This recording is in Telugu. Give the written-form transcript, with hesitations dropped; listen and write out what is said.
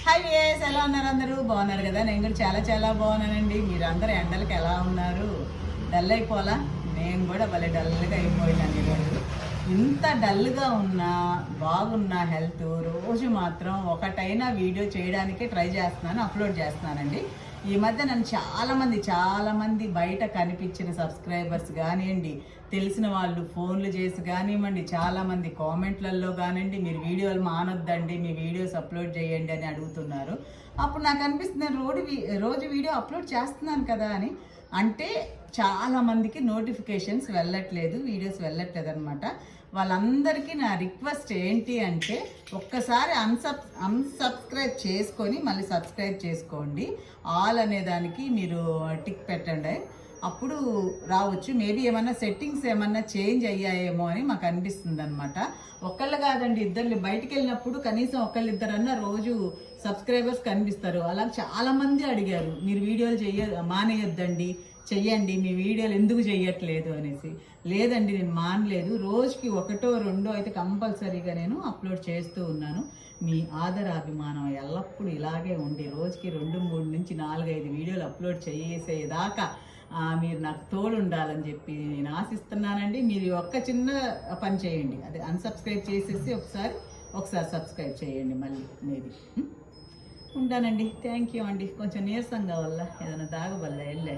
హాయ్ వియర్స్, ఎలా ఉన్నారు? అందరూ బాగున్నారు కదా? నేను కూడా చాలా చాలా బాగున్నానండి. మీరందరూ ఎండలకి ఎలా ఉన్నారు? డల్ అయిపోలా? నేను కూడా భలే డల్గా అయిపోయినాను ఈరోజు. ఇంత డల్గా ఉన్నా బాగున్న హెల్త్ రోజు మాత్రం ఒకటైనా వీడియో చేయడానికే ట్రై చేస్తున్నాను, అప్లోడ్ చేస్తున్నానండి. ఈ మధ్య నన్ను చాలామంది బయట కనిపించిన సబ్స్క్రైబర్స్ కానివ్వండి, తెలిసిన వాళ్ళు ఫోన్లు చేసి కానివ్వండి, చాలామంది కామెంట్లలో కానివ్వండి, మీరు వీడియోలు మానొద్దండి, మీ వీడియోస్ అప్లోడ్ చేయండి అని అడుగుతున్నారు. అప్పుడు నాకు అనిపిస్తుంది రోజు వీడియో అప్లోడ్ చేస్తున్నాను కదా అని. అంటే చాలామందికి నోటిఫికేషన్స్ వెళ్ళట్లేదు, వీడియోస్ వెళ్ళట్లేదు అనమాట. వాళ్ళందరికీ నా రిక్వెస్ట్ ఏంటి అంటే, ఒక్కసారి అన్సబ్స్క్రైబ్ చేసుకొని మళ్ళీ సబ్స్క్రైబ్ చేసుకోండి. ఆల్ అనే దానికి మీరు టిక్ పెట్టండి, అప్పుడు రావచ్చు. మేబీ ఏమన్నా సెట్టింగ్స్ ఏమన్నా చేంజ్ అయ్యాయేమో అని మాకు అనిపిస్తుంది అనమాట. ఒకళ్ళు కాదండి, ఇద్దరు బయటికి వెళ్ళినప్పుడు కనీసం ఒకళ్ళిద్దరన్నా రోజు సబ్స్క్రైబర్స్ కనిపిస్తారు. అలా చాలామంది అడిగారు, మీరు వీడియోలు మానేయొద్దండి, చెయ్యండి, మీ వీడియోలు ఎందుకు చెయ్యట్లేదు అనేసి. లేదండి, నేను మానలేదు. రోజుకి ఒకటో రెండో అయితే కంపల్సరీగా నేను అప్లోడ్ చేస్తూ ఉన్నాను. మీ ఆదరాభిమానం ఎల్లప్పుడూ ఇలాగే ఉండి రోజుకి 2, 3 నుంచి 4, 5 వీడియోలు అప్లోడ్ చేసేదాకా మీరు నాకు తోడు ఉండాలని చెప్పి నేను ఆశిస్తున్నానండి. మీరు ఒక్క చిన్న పని చేయండి, అదే అన్సబ్స్క్రైబ్ చేసేసి ఒకసారి సబ్స్క్రైబ్ చేయండి మళ్ళీ. మేబీ ఉంటానండి. థ్యాంక్ యూ అండి. కొంచెం నీరసంగా వల్ల ఏదైనా తాగబల్ల వెళ్ళే